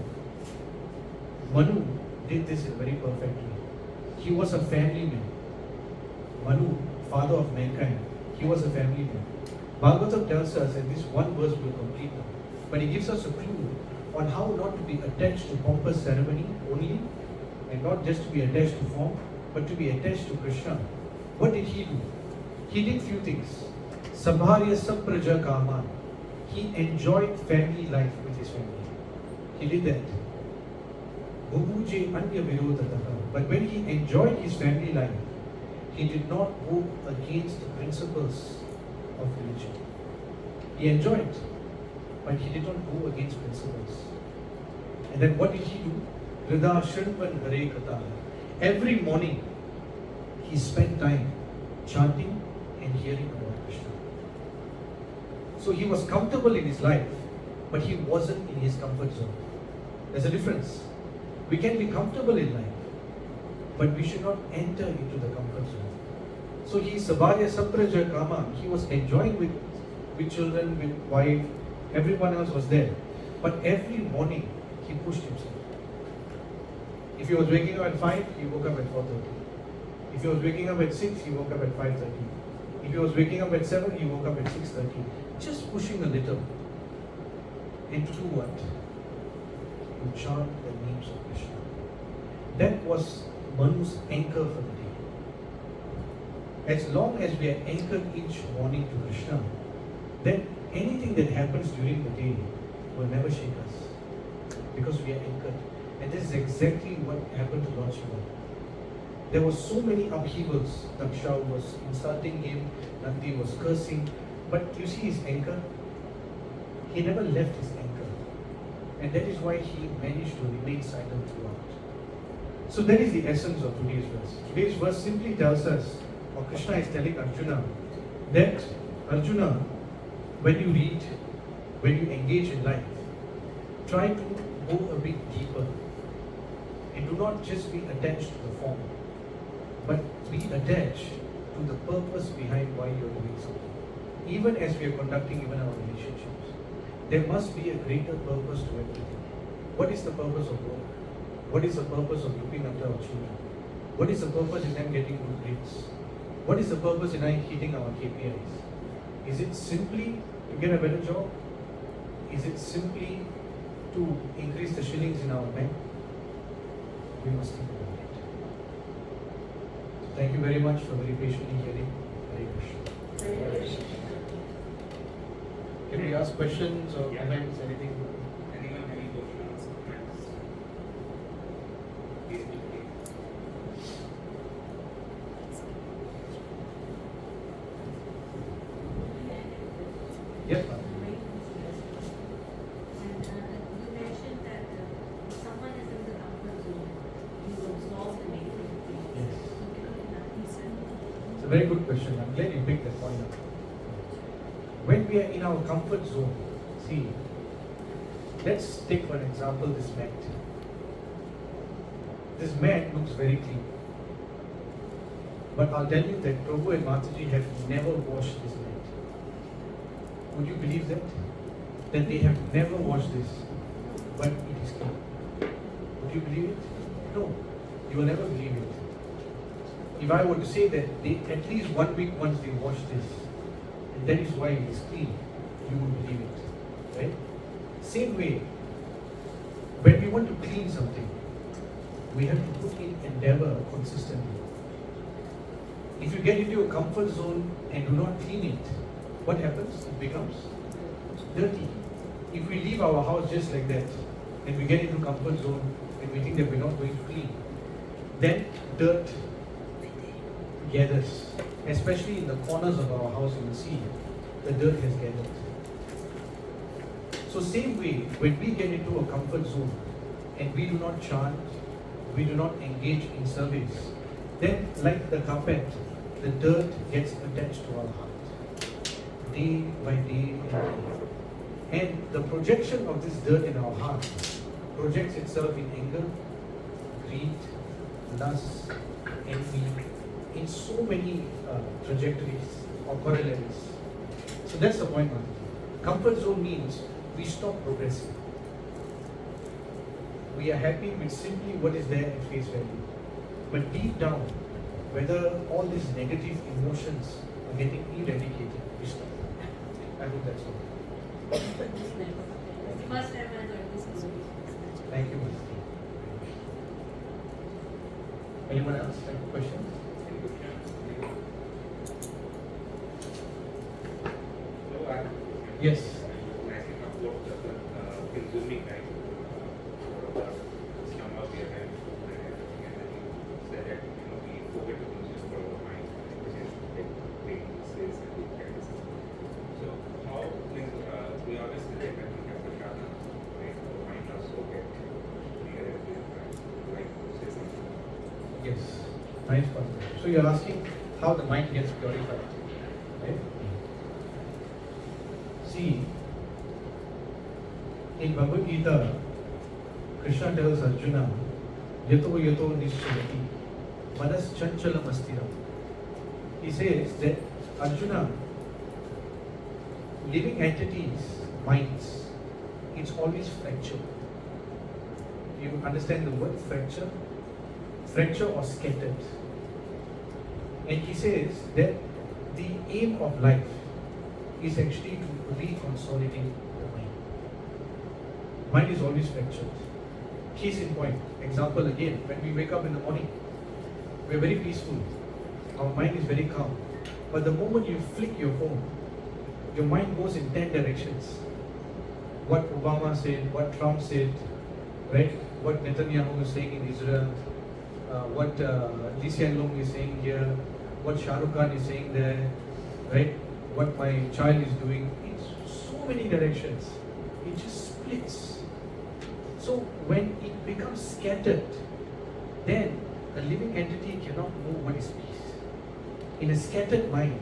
Speaker 1: Manu did this very perfectly. He was a family man. Manu, father of mankind, he was a family man. Bhagavatam tells us, and this one verse will complete now, but he gives us a clue on how not to be attached to pompous ceremony only, and not just to be attached to form, but to be attached to Krishna. What did he do? He did few things. Sabharya Sapraja Kaman. He enjoyed family life with his family. He did that. Bhubuje Anya Virodhataha. But when he enjoyed his family life, he did not go against the principles of religion. He enjoyed, but he did not go against principles. And then what did he do? Rida Shrinvan Hare Katha. Every morning, he spent time chanting and hearing about Krishna. So he was comfortable in his life, but he wasn't in his comfort zone. There's a difference. We can be comfortable in life, but we should not enter into the comfort zone. So he Sabharya Sapraja Kama, he was enjoying with children, with wife, everyone else was there. But every morning he pushed himself. If he was waking up at 5, he woke up at 4:30. If he was waking up at 6, he woke up at 5:30. If he was waking up at 7, he woke up at 6:30. Just pushing a little. And to do what? To chant the names of Krishna. That was Manu's anchor for the day. As long as we are anchored each morning to Krishna, then anything that happens during the day will never shake us. Because we are anchored. And this is exactly what happened to Lord Shiva. There were so many upheavals. Daksha was insulting him, Nandi was cursing. But you see his anchor? He never left his anchor. And that is why he managed to remain silent throughout. So that is the essence of today's verse. Today's verse simply tells us, or Krishna is telling Arjuna, that Arjuna, when you read, when you engage in life, try to go a bit deeper and do not just be attached to the form, but be attached to the purpose behind why you're doing something. Even as we are conducting even our relationships, there must be a greater purpose to everything. What is the purpose of work? What is the purpose of looking after our children? What is the purpose in them getting good grades? What is the purpose in us hitting our KPIs? Is it simply to get a better job? Is it simply to increase the shillings in our bank? We must think about it. Thank you very much for very patiently hearing. Hare Krishna. Can we ask questions or comments, anything?
Speaker 3: Anyone have any questions, comments? Please do.
Speaker 1: Yes,
Speaker 2: And
Speaker 1: ma'am.
Speaker 2: you mentioned that someone is in the comfort zone, you absorb the negativity.
Speaker 1: Yes.
Speaker 2: So can you elaborate?
Speaker 1: It's a very good question. I'm glad you picked that point up. When we are in our comfort zone, see, let's take for an example this mat. This mat looks very clean. But I'll tell you that Prabhu and Mataji have never washed this mat. Would you believe that? That they have never washed this, but it is clean. Would you believe it? No, you will never believe it. If I were to say that they at least 1 week once they wash this, and that is why it is clean, you would believe it. Right? Same way, when we want to clean something, we have to put in endeavor consistently. If you get into a comfort zone and do not clean it, what happens? It becomes dirty. If we leave our house just like that, and we get into comfort zone and we think that we're not going to clean, then dirt gathers. Especially in the corners of our house, you will see the dirt has gathered. So same way, when we get into a comfort zone and we do not chant, we do not engage in service, then like the carpet, the dirt gets attached to our heart. Day by day and day. And the projection of this dirt in our heart projects itself in anger, greed, lust, envy, in so many trajectories or corollaries. So that's the point, Mataji. Comfort zone means we stop progressing. We are happy with simply what is there at face value. But deep down, whether all these negative emotions are getting eradicated, we stop. I hope that's all.
Speaker 2: First time I heard this story.
Speaker 1: Thank you, Mataji. Anyone else have a question?
Speaker 3: Any questions? So I
Speaker 1: Yes.
Speaker 3: I think about the consuming right about some of the event food and everything, and then you said that we forget to consume for our mind, which is like making sales and the practices. So how we always say that we have to shut down, right? Our mind also get clear and clear, right? Like say something.
Speaker 1: Yes. Nice point. So you're asking how the mind gets purified, right? See, in Bhagavad Gita, Krishna tells Arjuna, Yato yato nishchalati, manas chanchalam astiram. He says that Arjuna, living entities, minds, it's always fractured. You understand the word fracture? Fracture or scattered. And he says that the aim of life is actually to reconsolidate the mind. Mind is always fractured. Case in point, example again, when we wake up in the morning, we're very peaceful. Our mind is very calm. But the moment you flick your phone, your mind goes in 10 directions. What Obama said, what Trump said, right? What Netanyahu is saying in Israel, what Lee Hsien Loong is saying here, what Shah Rukh Khan is saying there, right? What my child is doing. It's so many directions. It just splits. So when it becomes scattered, then a living entity cannot know what is peace. In a scattered mind,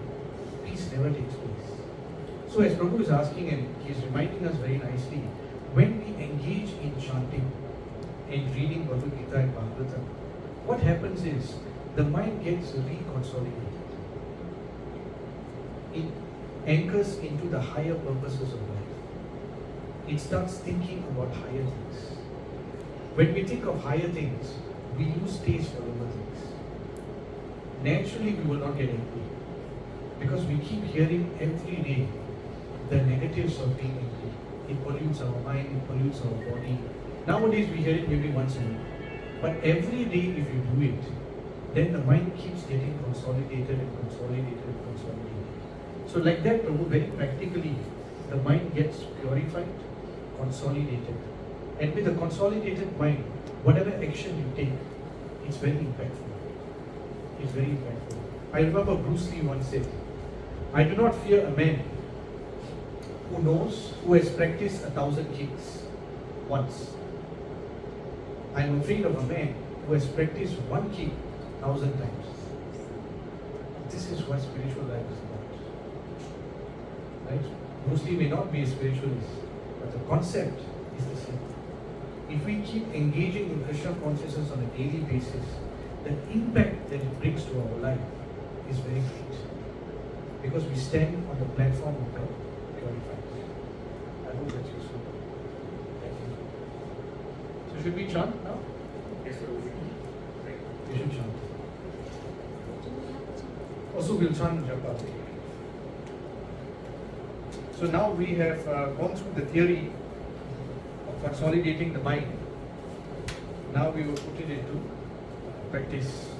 Speaker 1: peace never takes place. So as Prabhu is asking and he is reminding us very nicely, when we engage in chanting and reading Bhagavad Gita and Bhagavatam, what happens is the mind gets reconsolidated. It anchors into the higher purposes of life. It starts thinking about higher things. When we think of higher things, we lose taste for lower things. Naturally, we will not get angry because we keep hearing every day the negatives of being angry. It pollutes our mind, it pollutes our body. Nowadays, we hear it maybe once a week. But every day, if you do it, then the mind keeps getting consolidated and consolidated and consolidated. So like that, Prabhu, very practically, the mind gets purified, consolidated. And with a consolidated mind, whatever action you take, it's very impactful. It's very impactful. I remember Bruce Lee once said, I do not fear a man who has practiced 1,000 kicks once. I am afraid of a man who has practiced one kick 1,000 times. This is what spiritual life is about. Right? Bruce Lee may not be a spiritualist, but the concept is the same. If we keep engaging in Krishna consciousness on a daily basis, the impact that it brings to our life is very great. Because we stand on the platform of the purified. I hope that's useful. Thank you. So should we chant now?
Speaker 3: Yes, sir.
Speaker 1: We should chant. Also we'll chant japa. So now we have gone through the theory of consolidating the mind. Now we will put it into practice.